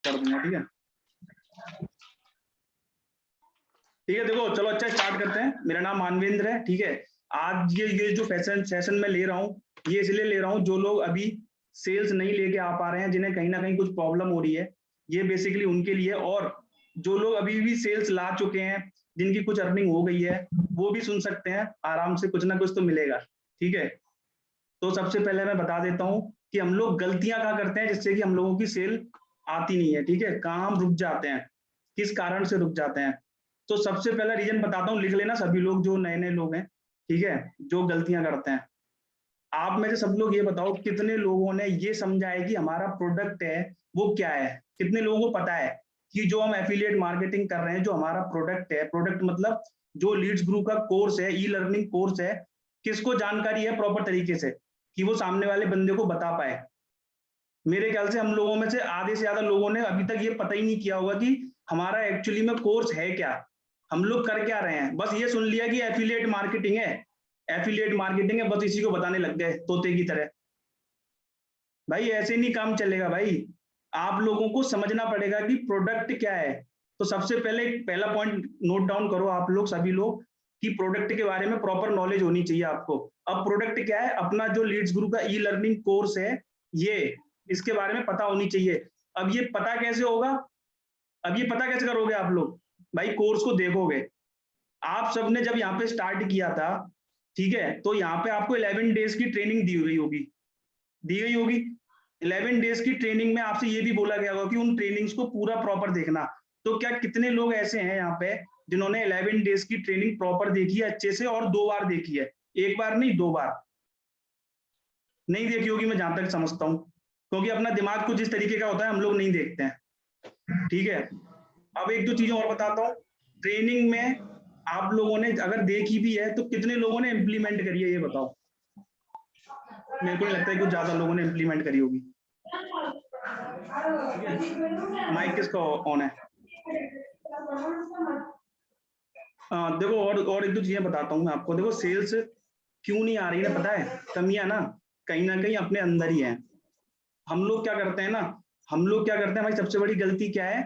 कर दूंगा। ठीक है ठीक है, देखो चलो अच्छा स्टार्ट करते हैं। मेरा नाम मानवेंद्र है। ठीक है, आज ये जो फैशन सेशन में ले रहा हूँ, ये इसलिए ले रहा हूँ जो लोग अभी सेल्स नहीं लेके आ पा रहे हैं, जिन्हें कहीं ना कहीं कुछ प्रॉब्लम हो रही है, ये बेसिकली उनके लिए। और जो लोग अभी भी सेल्स ला चुके हैं, जिनकी कुछ अर्निंग हो गई है, वो भी सुन सकते हैं आराम से, कुछ ना कुछ तो मिलेगा। ठीक है, तो सबसे पहले मैं बता देता हूँ कि हम लोग गलतियां क्या करते हैं जिससे कि हम लोगों की सेल आती नहीं है। ठीक है, कहाँ हम रुक जाते हैं, किस कारण से रुक जाते हैं। तो सबसे पहला रीजन बताता हूँ, लिख लेना सभी लोग जो नए नए लोग हैं। ठीक है, जो गलतियां करते हैं, आप में से सब लोग ये बताओ कितने लोगों ने ये समझा है कि हमारा प्रोडक्ट है वो क्या है। कितने लोगों को पता है कि जो हम एफिलिएट मार्केटिंग कर रहे हैं, जो हमारा प्रोडक्ट है, प्रोडक्ट मतलब जो लीड्स ग्रुप का कोर्स है, ई लर्निंग कोर्स है, किसको जानकारी है प्रॉपर तरीके से कि वो सामने वाले बंदे को बता पाए। मेरे ख्याल से हम लोगों में से आधे से ज्यादा लोगों ने अभी तक ये पता ही नहीं किया होगा कि हमारा एक्चुअली में कोर्स है क्या, हम लोग कर क्या रहे हैं। बस ये सुन लिया कि एफिलिएट मार्केटिंग है, एफिलिएट मार्केटिंग है, बस इसी को बताने लग गए तोते की तरह। भाई ऐसे नहीं काम चलेगा भाई, आप लोगों को समझना पड़ेगा कि प्रोडक्ट क्या है। तो सबसे पहले पहला पॉइंट नोट डाउन करो आप लोग, सभी लोग, कि प्रोडक्ट के बारे में प्रॉपर नॉलेज होनी चाहिए आपको। अब प्रोडक्ट क्या है, अपना जो लीड्स ग्रुप का ई लर्निंग कोर्स है, ये इसके बारे में पता होनी चाहिए। अब ये पता कैसे होगा, अब ये पता कैसे करोगे आप लोग, भाई कोर्स को देखोगे। आप सबने जब यहाँ पे स्टार्ट किया था, ठीक है, तो यहाँ पे आपको 11 डेज की ट्रेनिंग दी गई होगी, दी गई होगी। 11 डेज की ट्रेनिंग में आपसे ये भी बोला गया होगा कि उन ट्रेनिंग्स को पूरा प्रॉपर देखना। तो क्या कितने लोग ऐसे हैं यहाँ पे जिन्होंने 11 डेज की ट्रेनिंग प्रॉपर देखी है अच्छे से, और 2 बार देखी है, एक बार नहीं 2 बार? नहीं देखी होगी मैं जहां तक समझता हूँ, क्योंकि अपना दिमाग कुछ इस तरीके का होता है, हम लोग नहीं देखते हैं। ठीक है, अब एक दो चीजें और बताता हूँ। ट्रेनिंग में आप लोगों ने अगर देखी भी है तो कितने लोगों ने इम्प्लीमेंट करी है, ये बताओ। मेरे को नहीं लगता है कुछ ज्यादा लोगों ने इम्प्लीमेंट करी होगी। ठीक है, माइक किसका ऑन है? देखो, और एक दो चीजें बताता हूँ मैं आपको। देखो सेल्स क्यों नहीं आ रही ना, पता है? कमियां ना कहीं अपने अंदर ही है। हम लोग क्या करते हैं ना, हम लोग क्या करते हैं भाई, सबसे बड़ी गलती क्या है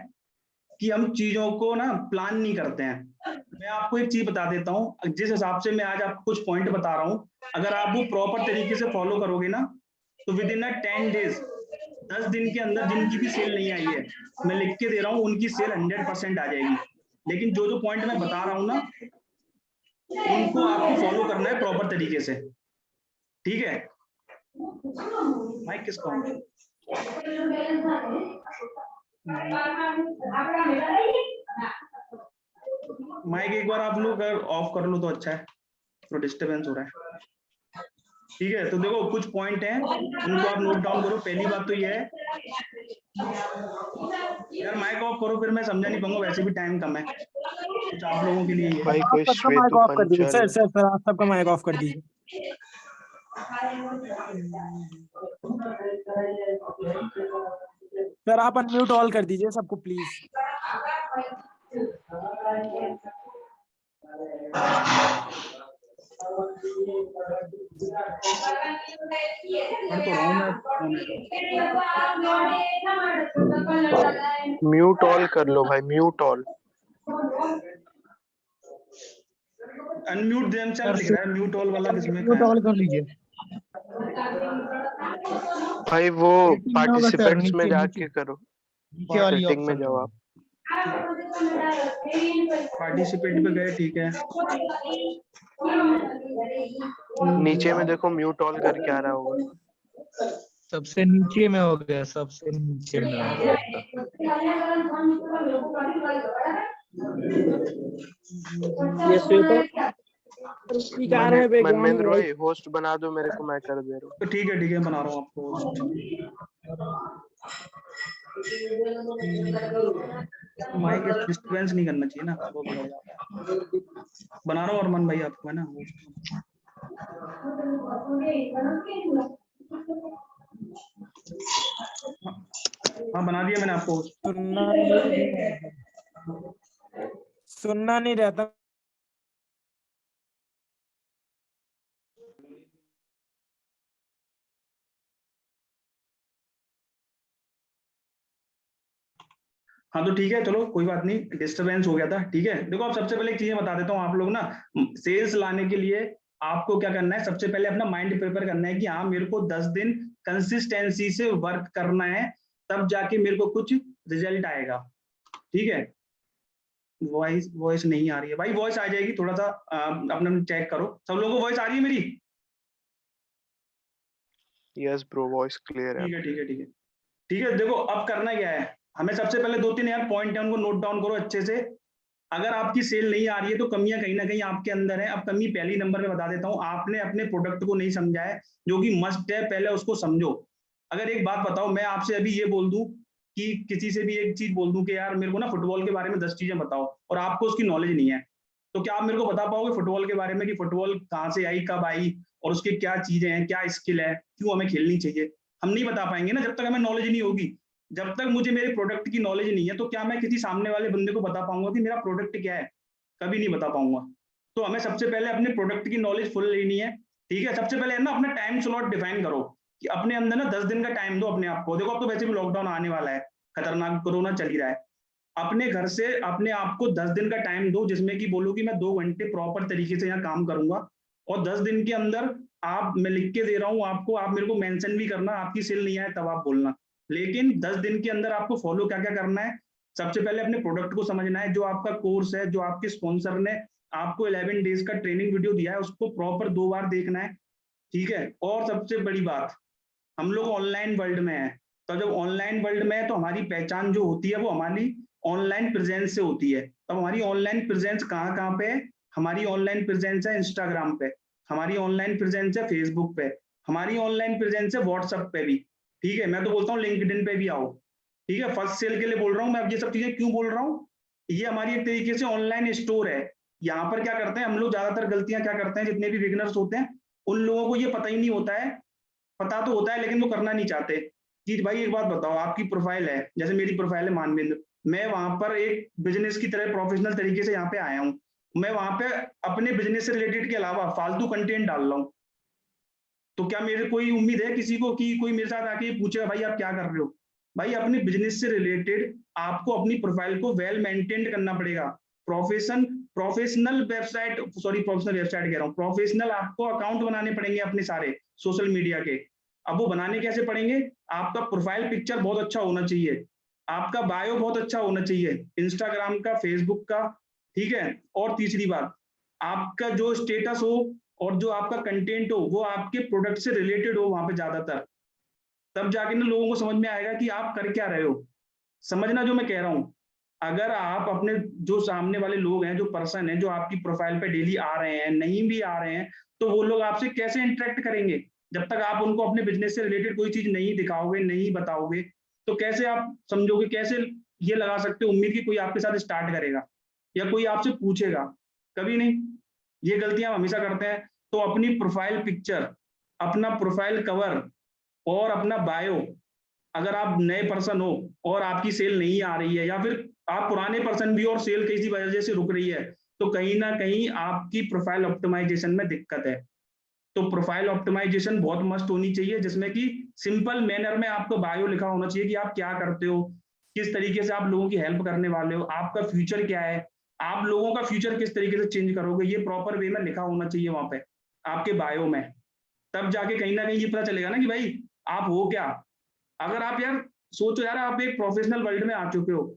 कि हम चीजों को ना प्लान नहीं करते हैं। मैं आपको एक चीज बता देता हूँ, जिस हिसाब से मैं आज आपको कुछ पॉइंट बता रहा हूँ, अगर आप वो प्रॉपर तरीके से फॉलो करोगे ना, तो विद इन 10 डेज, 10 दिन के अंदर जिनकी भी सेल नहीं आई है, मैं लिख के दे रहा हूँ, उनकी सेल 100% आ जाएगी। लेकिन जो जो पॉइंट मैं बता रहा हूँ ना, उनको आपको फॉलो करना है प्रॉपर तरीके से। ठीक है, माइक किसका ऑन है? माइक एक बार आप लोग अगर ऑफ कर लो तो अच्छा है, तो डिस्टरबेंस हो रहा है। ठीक है, तो देखो कुछ पॉइंट हैं, उनको आप नोट डाउन करो। पहली बात तो ये है, यार माइक ऑफ करो, फिर मैं समझा नहीं पाऊंगा, वैसे भी टाइम कम है, कुछ आप लोगों के लिए ही है। भाई आप कोई सबका माइक श्वेतु ऑफ कर दीजिए पंचल। सर आप सबका माइक ऑफ कर दीजिए। सर आप अनम्यूट ऑल कर दीजिए सबको प्लीज। पढ़ तो रहा हूँ मैं फोन है। म्यूट ऑल कर लो भाई, म्यूट ऑल। अनम्यूट देमसेल्फ लिख रहा है, म्यूट ऑल वाला किसमें अनम्यूट कहाँ ऑल है? कर लीजिए। भाई वो सेटिंग में होगा सर, पार्टिसिपेंट्स में नीचे नीचे जाके करो, नीचे वाली सेटिंग में ऑप्शन जाओ में। आप। पार्टिसिपेट पे गए, ठीक है। नीचे में देखो म्यूट ऑल करके आ रहा होगा। सबसे नीचे में हो गया, सबसे नीचे में हो गया। ये स्वेटर स्पीकर है बैकग्राउंड मनमेंद्र में। भाई होस्ट बना दो मेरे को, मैं कर दे रहा हूँ। तो ठीक है, बना रहा हूँ आपको होस्ट। माइक डिस्टर्बेंस नहीं करना चाहिए ना, वो बहुत ज्यादा है। बना रहा हूँ अरमान भाई आपको, है ना, होस्ट। हाँ बना दिया मैंने आपको होस्ट। सुनना नहीं रहता। हाँ तो ठीक है, चलो कोई बात नहीं, डिस्टरबेंस हो गया था, ठीक है। देखो अब सबसे पहले एक चीजें बता देता हूँ, आप लोग ना सेल्स लाने के लिए आपको क्या करना है, सबसे पहले अपना माइंड प्रिपेयर करना है कि हाँ मेरे को 10 दिन कंसिस्टेंसी से वर्क करना है, तब जाके मेरे को कुछ रिजल्ट आएगा, ठीक है। वॉइस वॉइस नहीं आ रही है भाई, वॉइस आ जाएगी, थोड़ा सा अपना चेक करो। सब लोगों को वॉइस आ रही है मेरी? यस ब्रो, वॉइस क्लियर है। ठीक है ठीक है ठीक है ठीक है। देखो अब करना क्या है, हमें सबसे पहले 2-3 यार पॉइंट है उनको नोट डाउन करो अच्छे से। अगर आपकी सेल नहीं आ रही है तो कमियां कहीं ना कहीं आपके अंदर है। अब कमी पहली नंबर पे बता देता हूँ, आपने अपने प्रोडक्ट को नहीं समझा है, जो कि मस्ट है, पहले उसको समझो। अगर एक बात बताओ, मैं आपसे अभी ये बोल दूं कि किसी से भी एक चीज बोल दूं कि यार मेरे को ना फुटबॉल के बारे में 10 चीजें बताओ, और आपको उसकी नॉलेज नहीं है, तो क्या आप मेरे को बता पाओगे फुटबॉल के बारे में कि फुटबॉल कहाँ से आई, कब आई, और उसकी क्या चीजें हैं, क्या स्किल है, क्यों हमें खेलनी चाहिए? हम नहीं बता पाएंगे ना, जब तक हमें नॉलेज नहीं होगी। जब तक मुझे मेरे प्रोडक्ट की नॉलेज नहीं है, तो क्या मैं किसी सामने वाले बंदे को बता पाऊंगा कि मेरा प्रोडक्ट क्या है? कभी नहीं बता पाऊंगा। तो हमें सबसे पहले अपने प्रोडक्ट की नॉलेज फुल लेनी है, ठीक है। सबसे पहले ना अपना टाइम स्लॉट डिफाइन करो कि अपने अंदर ना 10 दिन का टाइम दो अपने आप को। देखो अब तो वैसे भी लॉकडाउन आने वाला है, खतरनाक कोरोना चल ही रहा है। अपने घर से अपने आप को 10 दिन का टाइम दो, जिसमें कि बोलो कि मैं 2 घंटे प्रॉपर तरीके से यहाँ काम करूंगा, और 10 दिन के अंदर आप, मैं लिख के दे रहा हूँ आपको, आप मेरे को मेंशन भी करना, आपकी सेल नहीं आए तब आप बोलना, लेकिन 10 दिन के अंदर आपको फॉलो क्या क्या करना है। सबसे पहले अपने प्रोडक्ट को समझना है, जो आपका कोर्स है, जो आपके स्पॉन्सर ने आपको 11 डेज का ट्रेनिंग वीडियो दिया है, उसको प्रॉपर 2 बार देखना है, ठीक है। और सबसे बड़ी बात, हम लोग ऑनलाइन वर्ल्ड में है, तो जब ऑनलाइन वर्ल्ड में है तो हमारी पहचान जो होती है वो हमारी ऑनलाइन प्रेजेंस से होती है। तब हमारी ऑनलाइन प्रेजेंस कहाँ कहाँ पे है? हमारी ऑनलाइन प्रेजेंस है इंस्टाग्राम पे, हमारी ऑनलाइन प्रेजेंस है फेसबुक पे, हमारी ऑनलाइन प्रेजेंस है व्हाट्सएप पे भी, ठीक है। मैं तो बोलता हूँ लिंक्डइन पे भी आओ, ठीक है। फर्स्ट सेल के लिए बोल रहा हूँ मैं, अब ये सब चीजें क्यों बोल रहा हूँ, ये हमारी एक तरीके से ऑनलाइन स्टोर है। यहाँ पर क्या करते हैं हम लोग, ज्यादातर गलतियां क्या करते हैं, जितने भी बिगिनर्स होते हैं उन लोगों को ये पता ही नहीं होता है, पता तो होता है लेकिन वो करना नहीं चाहते। कि भाई एक बात बताओ, आपकी प्रोफाइल है, जैसे मेरी प्रोफाइल है मानवेंद्र, मैं वहां पर एक बिजनेस की तरह प्रोफेशनल तरीके से यहाँ पे आया हूँ, मैं वहां पे अपने बिजनेस से रिलेटेड के अलावा फालतू कंटेंट डाल रहा हूँ। तो क्या मेरे कोई उम्मीद है किसी को कि कोई मेरे साथ आके पूछेगा भाई आप क्या कर रहे हो? भाई अपने बिजनेस से रिलेटेड आपको अपनी प्रोफाइल को वेल मेंटेन करना पड़ेगा। Professional website, sorry professional website कह रहा हूँ, प्रोफेशनल आपको अकाउंट बनाने पड़ेंगे अपने सारे सोशल मीडिया के। अब वो बनाने कैसे पड़ेंगे? आपका प्रोफाइल पिक्चर बहुत अच्छा होना चाहिए, आपका बायो बहुत अच्छा होना चाहिए, इंस्टाग्राम का, फेसबुक का, ठीक है। और तीसरी बात, आपका जो स्टेटस हो और जो आपका कंटेंट हो वो आपके प्रोडक्ट से रिलेटेड हो वहां पे ज्यादातर, तब जाके ना लोगों को समझ में आएगा कि आप कर क्या रहे हो। समझना जो मैं कह रहा हूँ। अगर आप अपने जो सामने वाले लोग हैं, जो पर्सन है, जो आपकी प्रोफाइल पे डेली आ रहे हैं, नहीं भी आ रहे हैं, तो वो लोग आपसे कैसे इंटरेक्ट करेंगे? जब तक आप उनको अपने बिजनेस से रिलेटेड कोई चीज नहीं दिखाओगे, नहीं बताओगे, तो कैसे आप समझोगे, कैसे ये लगा सकते हो उम्मीद कि कोई आपके साथ स्टार्ट करेगा या कोई आपसे पूछेगा? कभी नहीं। ये गलतियां हम हमेशा करते हैं। तो अपनी प्रोफाइल पिक्चर, अपना प्रोफाइल कवर और अपना बायो, अगर आप नए पर्सन हो और आपकी सेल नहीं आ रही है, या फिर आप पुराने पर्सन भी और सेल किसी वजह से रुक रही है, तो कहीं ना कहीं आपकी प्रोफाइल ऑप्टिमाइजेशन में दिक्कत है। तो प्रोफाइल ऑप्टिमाइजेशन बहुत मस्त होनी चाहिए, जिसमें कि सिंपल मैनर में आपको बायो लिखा होना चाहिए कि आप क्या करते हो, किस तरीके से आप लोगों की हेल्प करने वाले हो, आपका फ्यूचर क्या है, आप लोगों का फ्यूचर किस तरीके से चेंज करोगे, ये प्रॉपर वे में लिखा होना चाहिए वहां पे आपके बायो में। तब जाके कहीं ना कहीं ये पता चलेगा ना कि भाई आप हो क्या। अगर आप यार सोचो यार, आप एक प्रोफेशनल वर्ल्ड में आ चुके हो,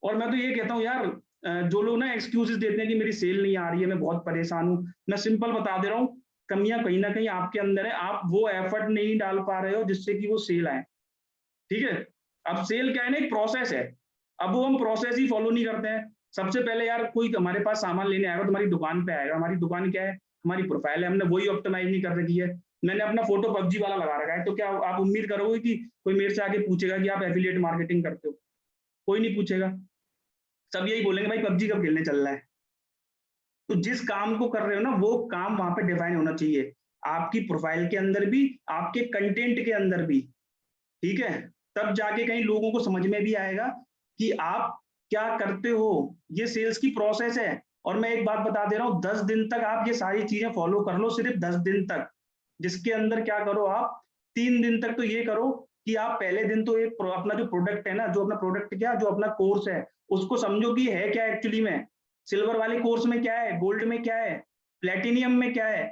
और मैं तो ये कहता हूँ यार, जो लोग ना एक्सक्यूजेस देते हैं कि मेरी सेल नहीं आ रही है, मैं बहुत परेशान हूँ, मैं सिंपल बता दे रहा हूँ, कमियां कहीं ना कहीं आपके अंदर है, आप वो एफर्ट नहीं डाल पा रहे हो जिससे कि वो सेल आए, ठीक है। अब सेल क्या है ना, एक प्रोसेस है, अब वो हम प्रोसेस ही फॉलो नहीं करते हैं। सबसे पहले यार कोई हमारे पास सामान लेने आएगा तो हमारी दुकान पे आएगा, हमारी दुकान क्या है, हमारी प्रोफाइल है, हमने वही ऑप्टिमाइज नहीं कर रखी है। मैंने अपना फोटो पबजी वाला लगा रखा है, तो क्या आप उम्मीद करोगे कि कोई मेरे से आके पूछेगा कि आप एफिलिएट मार्केटिंग करते हो? कोई नहीं पूछेगा, सब यही बोलेंगे भाई पबजी कब खेलने चल रहा है। तो जिस काम को कर रहे हो ना, वो काम वहां पे डिफाइन होना चाहिए, आपकी प्रोफाइल के अंदर भी, आपके कंटेंट के अंदर भी, ठीक है। तब जाके कहीं लोगों को समझ में भी आएगा कि आप क्या करते हो। ये सेल्स की प्रोसेस है। और मैं एक बात बता दे रहा हूँ, 10 दिन तक आप ये सारी चीजें फॉलो कर लो, सिर्फ 10 दिन तक, जिसके अंदर क्या करो आप, 3 दिन तक तो ये करो कि आप पहले दिन तो एक अपना जो प्रोडक्ट है ना, जो अपना प्रोडक्ट क्या, जो अपना कोर्स है उसको समझो कि है क्या एक्चुअली में, सिल्वर वाले कोर्स में क्या है, गोल्ड में क्या है, प्लेटिनियम में क्या है।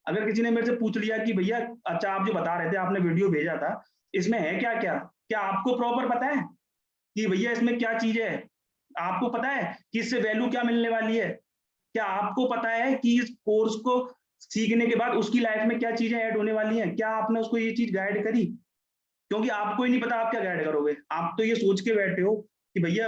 अगर किसी ने मेरे से पूछ लिया कि भैया अच्छा आप जो बता रहे थे, आपने वीडियो भेजा था, इसमें है क्या क्या, क्या आपको प्रॉपर पता है कि भैया इसमें क्या चीज है? आपको पता है कि इससे वैल्यू क्या मिलने वाली है? क्या आपको पता है कि इस कोर्स को सीखने के बाद उसकी लाइफ में क्या चीजें ऐड होने वाली हैं? क्या आपने उसको ये चीज गाइड करी? क्योंकि आपको ही नहीं पता आप क्या गाइड करोगे। आप तो ये सोच के बैठे हो कि भैया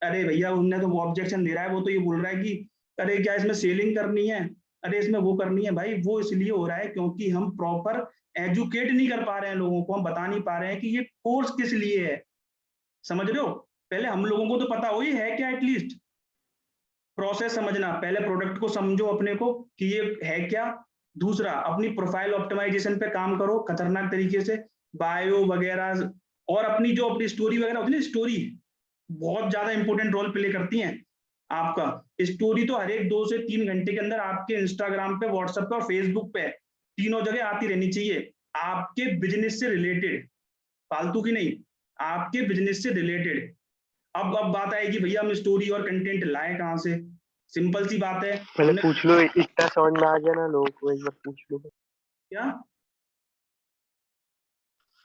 अरे भैया उनने तो वो ऑब्जेक्शन दे रहा है, वो तो ये बोल रहा है कि अरे क्या इसमें सेलिंग करनी है, अरे इसमें वो करनी है। भाई वो इसलिए हो रहा है क्योंकि हम प्रॉपर एजुकेट नहीं कर पा रहे हैं लोगों को, हम बता नहीं पा रहे हैं कि ये कोर्स किस लिए है। समझ रहे हो? पहले हम लोगों को तो पता हो ये है क्या, एटलीस्ट प्रोसेस समझना, पहले प्रोडक्ट को समझो अपने को कि ये है क्या। दूसरा, अपनी प्रोफाइल ऑप्टिमाइजेशन पे काम करो खतरनाक तरीके से, बायो वगैरह, और अपनी जो अपनी स्टोरी वगैरह होती है ना, स्टोरी बहुत ज्यादा इंपॉर्टेंट रोल प्ले करती हैं। आपका स्टोरी तो हर एक 2 से 3 घंटे के अंदर आपके इंस्टाग्राम पे, व्हाट्सएप पे और फेसबुक पे तीनों जगह आती रहनी चाहिए, आपके बिजनेस से रिलेटेड, फालतू की नहीं, आपके बिजनेस से रिलेटेड। अब बात आएगी भैया हम स्टोरी और कंटेंट लाए कहाँ से? सिंपल सी बात है, पहले हमने पूछ लो, इतना समझ में आ गया ना लोगों को, एक बार पूछ लो। क्या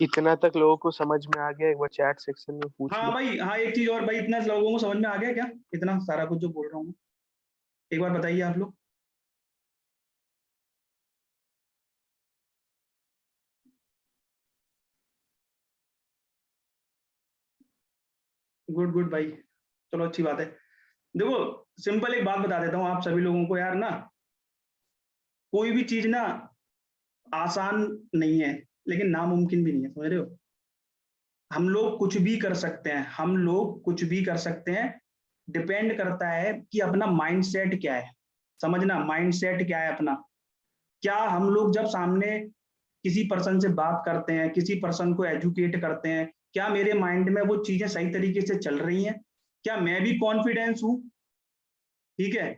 इतना तक लोगों को समझ में आ गया, एक बार चैट सेक्शन में पूछ हाँ लो। भाई, हाँ एक चीज और भाई, इतना लोगों को समझ में आ गया क्या, इतना सारा कुछ जो बोल रहा हूँ? एक बार बताइए आप लोग। गुड गुड भाई, चलो अच्छी बात है। देखो सिंपल एक बात बता देता हूँ आप सभी लोगों को यार ना, कोई भी चीज ना आसान नहीं है लेकिन नामुमकिन भी नहीं है, समझ रहे हो? हम लोग कुछ भी कर सकते हैं, हम लोग कुछ भी कर सकते हैं, डिपेंड करता है कि अपना माइंडसेट क्या है। समझना, माइंडसेट क्या है अपना। क्या हम लोग जब सामने किसी पर्सन से बात करते हैं, किसी पर्सन को एजुकेट करते हैं, क्या मेरे माइंड में वो चीजें सही तरीके से चल रही हैं? क्या मैं भी कॉन्फिडेंस हूँ? ठीक है,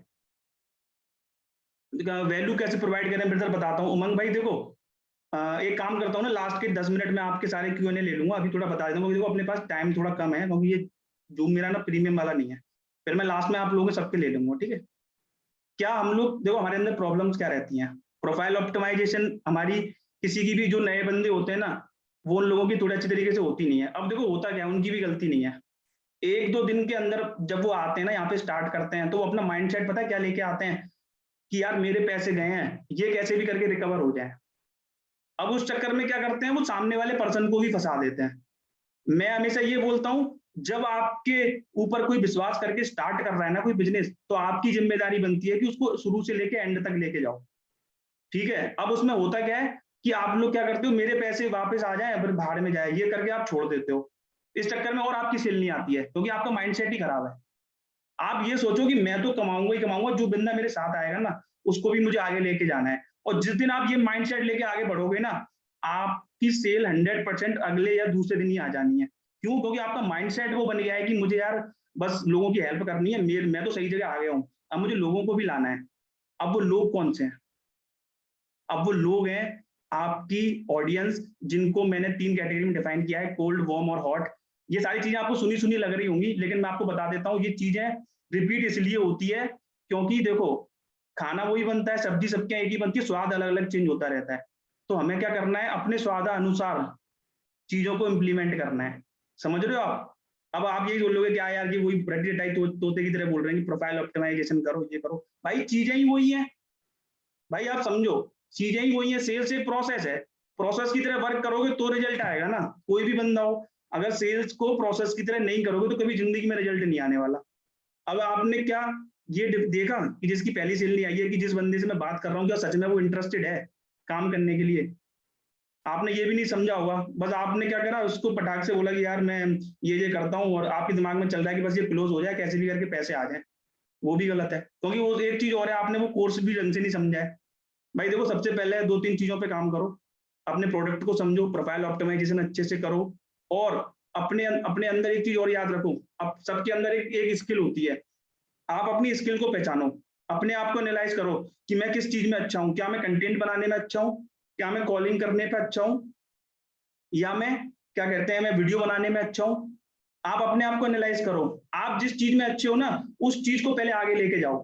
वैल्यू कैसे प्रोवाइड करें ब्रदर, बताता हूँ। उमंग भाई देखो, एक काम करता हूँ ना, लास्ट के 10 मिनट में आपके सारे Q&A ले लूंगा, अभी थोड़ा बता देता हूँ, देखो अपने पास टाइम थोड़ा कम है क्योंकि ये जूम मेरा ना प्रीमियम वाला नहीं है, फिर मैं लास्ट में आप लोगों के सबके ले लूंगा, ठीक है? क्या हम लोग देखो, हमारे अंदर प्रॉब्लम्स क्या रहती हैं? प्रोफाइल ऑप्टिमाइजेशन हमारी, किसी की भी जो नए बंदे होते हैं ना, वो उन लोगों की थोड़ी अच्छी तरीके से होती नहीं है। अब देखो होता क्या है, उनकी भी गलती नहीं है। 1-2 दिन के अंदर जब वो आते हैं ना, यहाँ पे स्टार्ट करते हैं, तो वो अपना माइंडसेट पता है क्या लेके आते हैं कि यार मेरे पैसे गए हैं, ये कैसे भी करके रिकवर हो जाए। अब उस चक्कर में क्या करते हैं, वो सामने वाले पर्सन को भी फंसा देते हैं। मैं हमेशा ये बोलता हूँ, जब आपके ऊपर कोई विश्वास करके स्टार्ट कर रहा है ना कोई बिजनेस, तो आपकी जिम्मेदारी बनती है कि उसको शुरू से लेके एंड तक लेके जाओ, ठीक है? अब उसमें होता क्या है कि आप लोग क्या करते हो, मेरे पैसे वापस आ जाए फिर भाड़ में जाए, ये करके आप छोड़ देते हो। इस चक्कर में और आपकी सेल नहीं आती है क्योंकि आपका माइंडसेट ही खराब है। आप ये सोचो कि मैं तो कमाऊंगा ही कमाऊंगा, जो बंदा मेरे साथ आएगा ना उसको भी मुझे आगे लेके जाना है। और जिस दिन आप ये माइंडसेट लेके आगे बढ़ोगे ना, आपकी सेल 100% अगले या दूसरे दिन ही आ जानी है। क्यों? क्योंकि आपका माइंडसेट वो बन गया है कि मुझे यार बस लोगों की हेल्प करनी है, मैं तो सही जगह आ गया हूँ, अब मुझे लोगों को भी लाना है। अब वो लोग कौन से हैं? अब वो लोग हैं आपकी ऑडियंस, जिनको मैंने 3 कैटेगरी में डिफाइन किया है, कोल्ड, वार्म और हॉट। ये सारी चीजें आपको सुनी सुनी लग रही होंगी, लेकिन मैं आपको बता देता हूँ, ये चीजें रिपीट इसलिए होती है क्योंकि देखो, खाना वही बनता है, सब्जी सबके एक ही बनती है, स्वाद अलग अलग चेंज होता रहता है। तो हमें क्या करना है, अपने स्वाद अनुसार चीजों को इम्प्लीमेंट करना है। समझ रहे हो आप? अब आप यही बोलोगे क्या यार, कि वही रट्टी टाइप तोते की तरह बोल रहे हैं कि प्रोफाइल ऑप्टिमाइजेशन करो, ये करो। भाई चीजें ही वही है, भाई आप समझो, चीजें ही वही है। सेल्स एक प्रोसेस है, प्रोसेस की तरह वर्क करोगे तो रिजल्ट आएगा ना, कोई भी बंदा हो। अगर सेल्स को प्रोसेस की तरह नहीं करोगे तो कभी जिंदगी में रिजल्ट नहीं आने वाला। अब आपने क्या ये देखा कि जिसकी पहली सेल नहीं आई है, कि जिस बंदे से मैं बात कर रहा हूँ क्या सच में वो इंटरेस्टेड है काम करने के लिए? आपने ये भी नहीं समझा होगा, बस आपने क्या करा, उसको पटाख से बोला कि यार मैं ये करता हूँ, और आपके दिमाग में चल रहा है कि बस ये क्लोज हो जाए, कैसे भी करके पैसे आ जाए। वो भी गलत है, क्योंकि वो एक चीज और है, आपने वो कोर्स भी ढंग से नहीं समझा है। भाई देखो, सबसे पहले 2-3 चीजों पे काम करो, अपने प्रोडक्ट को समझो, प्रोफाइल ऑप्टिमाइजेशन अच्छे से करो, और अपने अपने अंदर एक चीज और याद रखो, अब सबके अंदर एक स्किल होती है। आप अपनी स्किल को पहचानो, अपने आप को एनालाइज करो कि मैं किस चीज में अच्छा हूँ। क्या मैं कंटेंट बनाने में अच्छा हूँ? क्या मैं कॉलिंग करने पे अच्छा हूँ? या मैं क्या कहते हैं, मैं वीडियो बनाने में अच्छा हूँ। आप अपने आप को एनालाइज करो, आप जिस चीज में अच्छे हो ना, उस चीज को पहले आगे लेके जाओ।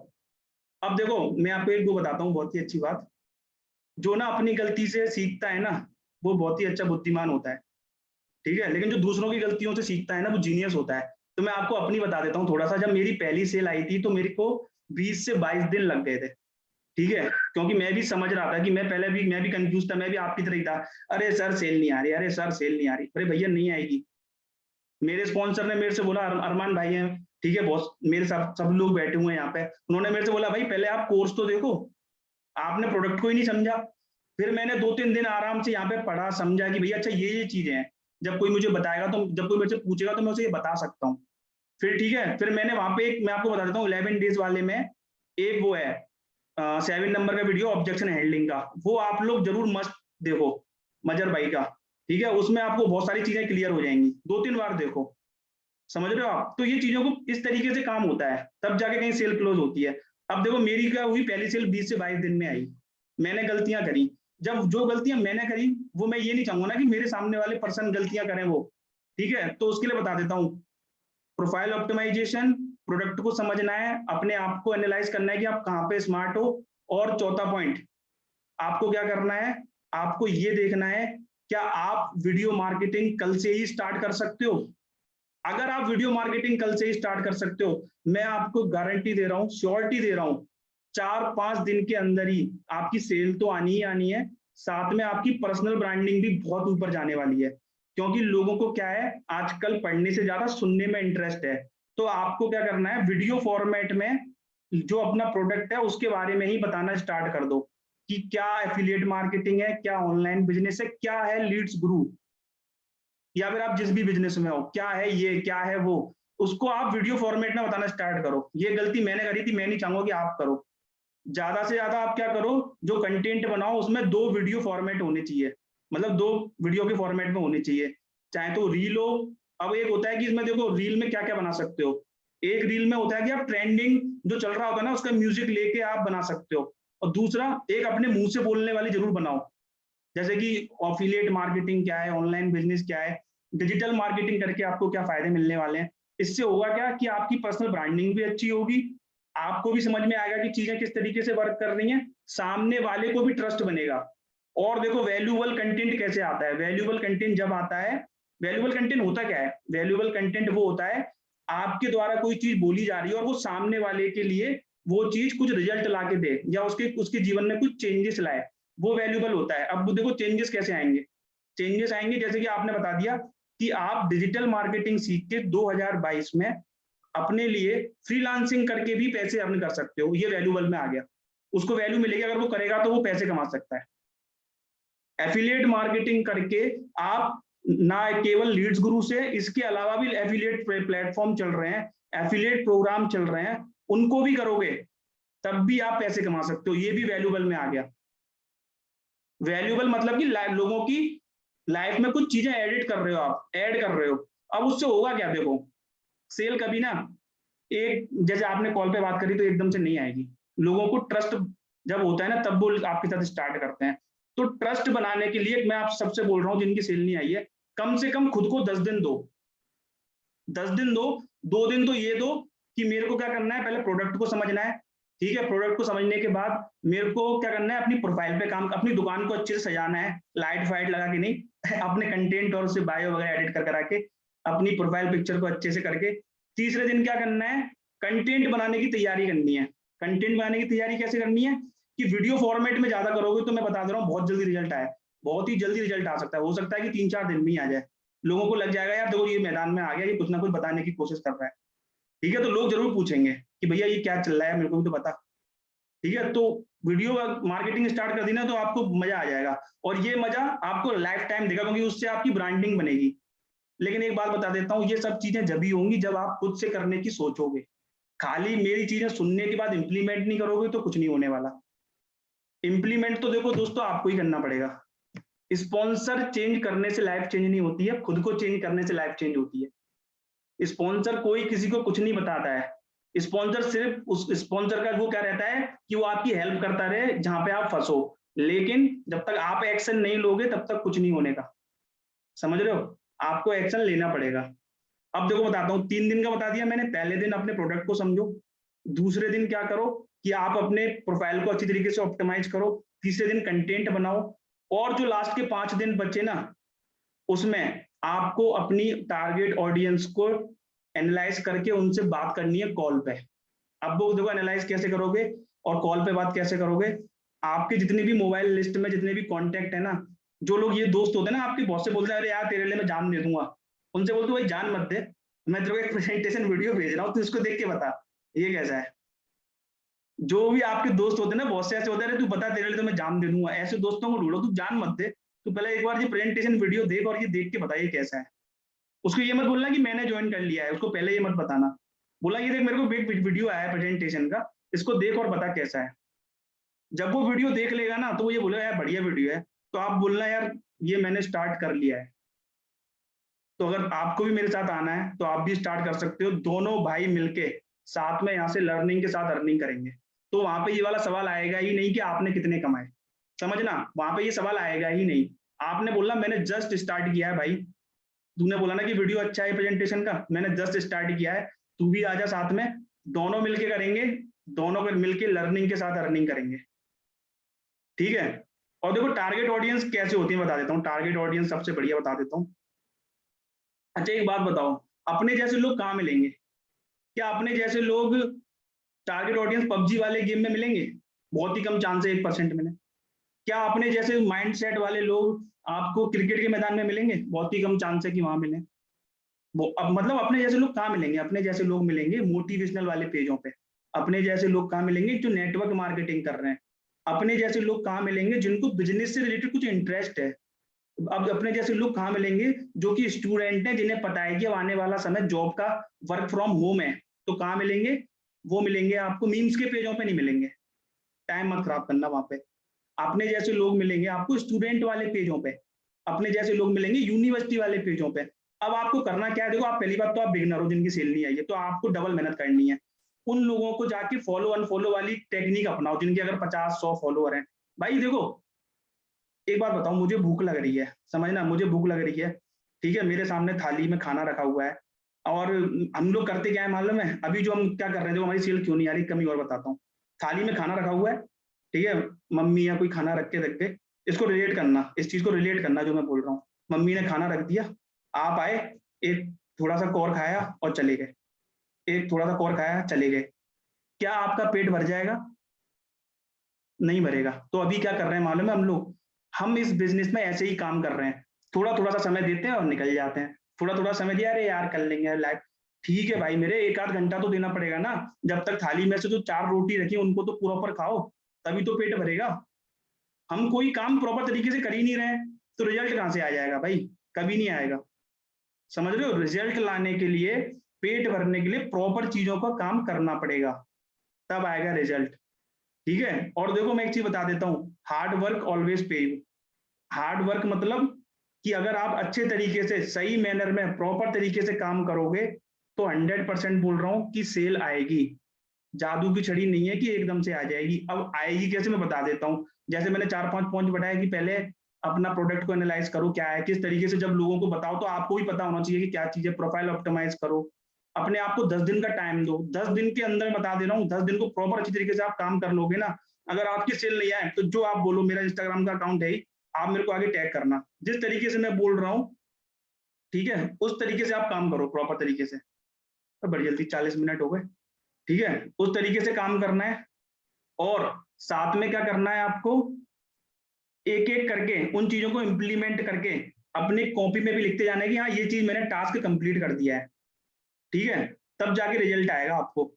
अब देखो मैं आपको एक वो बताता हूँ, बहुत ही अच्छी बात, जो ना अपनी गलती से सीखता है ना, वो बहुत ही अच्छा बुद्धिमान होता है, ठीक है। लेकिन जो दूसरों की गलतियों से सीखता है ना, वो जीनियस होता है। तो मैं आपको अपनी बता देता हूँ थोड़ा सा। जब मेरी पहली सेल आई थी तो मेरे को 20 से 22 दिन लग गए थे, ठीक है, क्योंकि मैं भी समझ रहा था कि मैं भी कंफ्यूज था, मैं भी आपकी तरह ही था। अरे सर सेल नहीं आ रही, अरे सर सेल नहीं आ रही, अरे भैया नहीं आएगी। मेरे स्पॉन्सर ने मेरे से बोला, अरमान भाई हैं, ठीक है बॉस, मेरे साथ सब लोग बैठे हुए हैं यहाँ पे, उन्होंने मेरे से बोला भाई पहले आप कोर्स तो देखो, आपने प्रोडक्ट को ही नहीं समझा। फिर मैंने 2-3 दिन आराम से यहाँ पे पढ़ा, समझा कि भैया अच्छा ये चीजें हैं, जब कोई मुझे बताएगा, तो जब कोई मेरे से पूछेगा तो मैं उसे ये बता सकता हूँ। फिर ठीक है, फिर मैंने वहां पे एक, मैं आपको बता देता हूँ, 11 डेज वाले में एक वो है 7 नंबर का वीडियो ऑब्जेक्शन हैंडलिंग का, वो आप लोग जरूर मस्ट देखो, मजर भाई का, ठीक है। उसमें आपको बहुत सारी चीजें क्लियर हो जाएंगी, 2-3 बार देखो, समझ रहे हो आप। तो ये चीजों को इस तरीके से काम होता है, तब जाके कहीं सेल क्लोज होती है। अब देखो मेरी क्या हुई, पहली सेल 20 से 22 दिन में आई, मैंने गलतियां करी। जब जो गलतियां मैंने करी, वो मैं ये नहीं चाहूंगा ना कि मेरे सामने वाले पर्सन गलतियां करें वो, ठीक है। तो उसके लिए बता देता हूँ, प्रोफाइल ऑप्टिमाइजेशन, प्रोडक्ट को समझना है, अपने आप को एनालाइज करना है कि आप कहाँ पे स्मार्ट हो। और चौथा पॉइंट, आपको क्या करना है, आपको ये देखना है क्या आप वीडियो मार्केटिंग कल से ही स्टार्ट कर सकते हो। अगर आप वीडियो मार्केटिंग कल से ही स्टार्ट कर सकते हो, मैं आपको गारंटी दे रहा हूँ, श्योरिटी दे रहा हूँ, 4-5 दिन के अंदर ही आपकी सेल तो आनी ही आनी है, साथ में आपकी पर्सनल ब्रांडिंग भी बहुत ऊपर जाने वाली है। क्योंकि लोगों को क्या है, आजकल पढ़ने से ज्यादा सुनने में इंटरेस्ट है। तो आपको क्या करना है, वीडियो फॉर्मेट में जो अपना प्रोडक्ट है उसके बारे में ही बताना स्टार्ट कर दो, कि क्या एफिलिएट मार्केटिंग है, क्या ऑनलाइन बिजनेस है, क्या है लीड्स गुरु, या फिर आप जिस भी बिजनेस में हो, क्या है ये, क्या है वो, उसको आप वीडियो फॉर्मेट में बताना स्टार्ट करो। ये गलती मैंने करी थी, मैं नहीं चाहूंगा कि आप करो। ज्यादा से ज्यादा आप क्या करो, जो कंटेंट बनाओ उसमें 2 वीडियो फॉर्मेट होने चाहिए, मतलब 2 वीडियो के फॉर्मेट में होने चाहिए, चाहे तो रील हो। अब एक होता है कि इसमें देखो रील में क्या क्या बना सकते हो, एक रील में होता है कि आप ट्रेंडिंग जो चल रहा होता है ना उसका म्यूजिक लेके आप बना सकते हो, और दूसरा एक अपने मुंह से बोलने वाली जरूर बनाओ, जैसे कि एफिलिएट मार्केटिंग क्या है, ऑनलाइन बिजनेस क्या है, डिजिटल मार्केटिंग करके आपको क्या फायदे मिलने वाले हैं। इससे होगा क्या कि आपकी पर्सनल ब्रांडिंग भी अच्छी होगी, आपको भी समझ में आएगा कि चीजें किस तरीके से वर्क कर रही हैं, सामने वाले को भी ट्रस्ट बनेगा। और देखो वैल्यूएबल कंटेंट कैसे आता है, वैल्यूएबल कंटेंट जब आता है, वैल्यूएबल कंटेंट होता क्या है, वैल्यूएबल कंटेंट वो होता है आपके द्वारा कोई चीज बोली जा रही है और वो सामने वाले के लिए वो चीज कुछ रिजल्ट ला के दे, या उसके जीवन में कुछ चेंजेस लाए, वो वैल्यूएबल होता है। अब देखो चेंजेस कैसे आएंगे, चेंजेस आएंगे जैसे कि आपने बता दिया कि आप डिजिटल मार्केटिंग सीख के 2022 में अपने लिए फ्रीलांसिंग करके भी पैसे अर्न कर सकते हो, ये वैल्यूएबल में आ गया, उसको वैल्यू मिलेगी, अगर वो करेगा तो वो पैसे कमा सकता है। एफिलिएट मार्केटिंग करके आप ना केवल लीड्स गुरु से, इसके अलावा भी एफिलिएट प्लेटफॉर्म चल रहे हैं, एफिलिएट प्रोग्राम चल रहे हैं, उनको भी करोगे तब भी आप पैसे कमा सकते हो, ये भी वैल्यूएबल में आ गया। वैल्यूएबल मतलब कि लोगों की लाइफ में कुछ चीजें एडिट कर रहे हो, आप ऐड कर रहे हो। अब उससे होगा क्या, देखो सेल कभी ना एक, जैसे आपने कॉल पे बात करी तो एकदम से नहीं आएगी, लोगों को ट्रस्ट जब होता है ना तब वो आपके साथ स्टार्ट करते हैं। तो ट्रस्ट बनाने के लिए मैं आप सबसे बोल रहा हूँ जिनकी सेल नहीं आई है, कम से कम खुद को 10 दिन दो, 10 दिन दो, 2 दिन तो ये दो कि मेरे को क्या करना है, पहले प्रोडक्ट को समझना है, ठीक है। प्रोडक्ट को समझने के बाद मेरे को क्या करना है, अपनी प्रोफाइल पे काम, अपनी दुकान को अच्छे से सजाना है, लाइट फाइट लगा के नहीं अपने कंटेंट और उससे बायो वगैरह एडिट कर करा के अपनी प्रोफाइल पिक्चर को अच्छे से करके। तीसरे दिन क्या करना है, कंटेंट बनाने की तैयारी करनी है। कंटेंट बनाने की तैयारी कैसे करनी है कि वीडियो फॉर्मेट में ज्यादा करोगे तो मैं बता दे रहा हूँ बहुत जल्दी रिजल्ट आए, बहुत ही जल्दी रिजल्ट आ सकता है, हो सकता है कि 3-4 दिन में ही आ जाए। लोगों को लग जाएगा यार देखो ये मैदान में आ गया, ये कुछ ना कुछ बताने की कोशिश कर रहा है, ठीक है। तो लोग जरूर पूछेंगे कि भैया ये क्या चल रहा है, मेरे को भी तो बता, ठीक है। तो वीडियो मार्केटिंग स्टार्ट कर दी ना तो आपको मजा आ जाएगा, और ये मजा आपको लाइफ टाइम देगा, क्योंकि उससे आपकी ब्रांडिंग बनेगी। लेकिन एक बात बता देता हूँ, ये सब चीजें जब ही होंगी जब आप खुद से करने की सोचोगे, खाली मेरी चीजें सुनने के बाद इंप्लीमेंट नहीं करोगे तो कुछ नहीं होने वाला। इंप्लीमेंट तो देखो दोस्तों आपको ही करना पड़ेगा, स्पॉन्सर चेंज करने से लाइफ चेंज नहीं होती है, खुद को चेंज करने से लाइफ चेंज होती है। स्पॉन्सर कोई किसी को कुछ नहीं बताता है, स्पॉन्सर सिर्फ उस स्पॉन्सर का वो क्या रहता है कि वो आपकी हेल्प करता रहे जहां पे आप फंसो, लेकिन जब तक आप एक्शन नहीं लोगे तब तक कुछ नहीं होने का, समझ रहे हो। आपको एक्शन लेना पड़ेगा। अब देखो बताता हूँ, 3 दिन का बता दिया मैंने। पहले दिन अपने प्रोडक्ट को समझो, दूसरे दिन क्या करो कि आप अपने प्रोफाइल को अच्छी तरीके से ऑप्टिमाइज करो, तीसरे दिन कंटेंट बनाओ, और जो लास्ट के 5 दिन बचे ना, उसमें आपको अपनी टारगेट ऑडियंस को एनालाइज करके उनसे बात करनी है कॉल पे। अब वो देखो एनालाइज कैसे करोगे और कॉल पे बात कैसे करोगे। आपके जितने भी मोबाइल लिस्ट में जितने भी कॉन्टैक्ट है ना, जो लोग ये दोस्त होते हैं ना आपके, बहुत से बोलते हैं अरे यार तेरे लिए मैं जान दे दूंगा, उनसे बोलते भाई जान मत दे, मैं तेरे को एक प्रेजेंटेशन वीडियो भेज रहा हूँ, तू इसको देख के बता ये कैसा है। जो भी आपके दोस्त होते हैं ना, बहुत से ऐसे होते हैं, तू बता तेरे लिए तो मैं जान दे दूंगा, ऐसे दोस्तों को ढूंढो, तू जान मत दे, तू पहले एक बार ये प्रेजेंटेशन वीडियो देख और ये देख के बता ये कैसा है। उसको ये मत बोलना कि मैंने ज्वाइन कर लिया है, उसको पहले ये मत बताना, बोला ये देख मेरे को एक वीडियो आया है प्रेजेंटेशन का, इसको देख और बता कैसा है। जब वो वीडियो देख लेगा ना तो वो ये बोलेगा यार बढ़िया वीडियो है, तो आप बोलना यार ये मैंने स्टार्ट कर लिया है। तो अगर आपको भी मेरे साथ आना है तो आप भी स्टार्ट कर सकते हो, दोनों भाई मिलके साथ में यहाँ से लर्निंग के साथ अर्निंग करेंगे। तो वहां पे ये वाला सवाल आएगा ही नहीं कि आपने कितने कमाए, समझना, वहां पे ये सवाल आएगा ही नहीं। आपने बोलना मैंने जस्ट स्टार्ट किया है भाई, तूने बोला ना कि वीडियो अच्छा है प्रेजेंटेशन का, मैंने जस्ट स्टार्ट किया है, तू भी आजा साथ में, दोनों मिलके करेंगे, दोनों मिलके लर्निंग के साथ अर्निंग करेंगे, ठीक है। और देखो टारगेट ऑडियंस कैसे होती है बता देता हूँ, टारगेट ऑडियंस सबसे बढ़िया बता देता हूँ। अच्छा एक बात बताओ, अपने जैसे लोग कहाँ मिलेंगे? क्या अपने जैसे लोग टारगेट ऑडियंस पबजी वाले गेम में मिलेंगे? बहुत ही कम चांस है, 1% मिले। क्या अपने जैसे माइंडसेट वाले लोग आपको क्रिकेट के मैदान में मिलेंगे? बहुत ही कम चांस है कि वहां मिले। वो अब मतलब अपने जैसे लोग कहाँ मिलेंगे? अपने जैसे लोग मिलेंगे मोटिवेशनल वाले पेजों पे। अपने जैसे लोग कहाँ मिलेंगे? जो नेटवर्क मार्केटिंग कर रहे हैं। अपने जैसे लोग कहाँ मिलेंगे? जिनको बिजनेस से रिलेटेड कुछ इंटरेस्ट है। अब अपने जैसे लोग कहाँ मिलेंगे? जो कि स्टूडेंट हैं, जिन्हें पता है कि अब आने वाला समय जॉब का वर्क फ्रॉम होम है, तो कहाँ मिलेंगे? वो मिलेंगे आपको मीम्स के पेजों पे नहीं मिलेंगे, टाइम मत खराब करना वहां पे। अपने जैसे लोग मिलेंगे आपको स्टूडेंट वाले पेजों पे, अपने जैसे लोग मिलेंगे यूनिवर्सिटी वाले पेजों पे। अब आपको करना क्या है, देखो आप पहली बात तो आप बिगिनर हो जिनकी सेल नहीं आई है, तो आपको डबल मेहनत करनी है। उन लोगों को जाके फॉलो अनफॉलो वाली टेक्निक अपनाओ, जिनके अगर 50-100 फॉलोअर हैं। भाई देखो एक बात बताओ, मुझे भूख लग रही है, समझना, मुझे भूख लग रही है, ठीक है, मेरे सामने थाली में खाना रखा हुआ है, और हम लोग करते क्या है मालूम है, अभी जो हम क्या कर रहे हैं, जो हमारी सेल क्यों नहीं आ रही, कमी और बताता हूँ। थाली में खाना रखा हुआ है, ठीक है, मम्मी या कोई खाना रख के रख के, इसको रिलेट करना, इस चीज को रिलेट करना जो मैं बोल रहा हूँ। मम्मी ने खाना रख दिया, आप आए, एक थोड़ा सा कौर खाया और चले गए, एक थोड़ा सा कौर खाया चले गए, क्या आपका पेट भर जाएगा? नहीं भरेगा। तो अभी क्या कर रहे हैं मालूम है हम लोग, हम इस बिजनेस में ऐसे ही काम कर रहे हैं, थोड़ा थोड़ा सा समय देते हैं और निकल जाते हैं। थोड़ा थोड़ा समय दिया, अरे यार कर लेंगे लाइफ, ठीक है भाई मेरे, 1-8 घंटा तो देना पड़ेगा ना, जब तक थाली में से जो 4 रोटी रखी उनको तो प्रॉपर खाओ, तभी तो पेट भरेगा। हम कोई काम प्रॉपर तरीके से कर ही नहीं रहे हैं, तो रिजल्ट कहाँ से आ जाएगा भाई? कभी नहीं आएगा। समझ रहे हो? रिजल्ट लाने के लिए, पेट भरने के लिए प्रॉपर चीजों का काम करना पड़ेगा, तब आएगा रिजल्ट, ठीक है। और देखो मैं एक चीज बता देता हूँ, हार्ड वर्क ऑलवेज पे यू। हार्ड वर्क मतलब कि अगर आप अच्छे तरीके से, सही मैनर में, प्रॉपर तरीके से काम करोगे, तो 100% बोल रहा हूँ कि सेल आएगी। जादू की छड़ी नहीं है कि एकदम से आ जाएगी। अब आएगी कैसे मैं बता देता हूँ। जैसे मैंने 4-5 पॉइंट बताया कि पहले अपना प्रोडक्ट को एनालाइज करो क्या है, किस तरीके से, जब लोगों को बताओ तो आपको भी पता होना चाहिए कि क्या चीज है, प्रोफाइल ऑप्टिमाइज करो, अपने आप को 10 दिन का टाइम दो, 10 दिन के अंदर बता दे रहा हूँ, 10 दिन को प्रॉपर अच्छी तरीके से आप काम कर लोगे ना, अगर आपकी सेल नहीं आए तो जो आप बोलो, मेरा इंस्टाग्राम का अकाउंट है, आप मेरे को आगे टैग करना, जिस तरीके से मैं बोल रहा हूँ, ठीक है, उस तरीके से आप काम करो प्रॉपर तरीके से। तो बड़ी जल्दी 40 मिनट हो गए, ठीक है, उस तरीके से काम करना है। और साथ में क्या करना है आपको, एक एक करके उन चीजों को इंप्लीमेंट करके अपनी कॉपी में भी लिखते जाना है कि हाँ ये चीज मैंने टास्क कंप्लीट कर दिया है, ठीक है, तब जाके रिजल्ट आएगा आपको।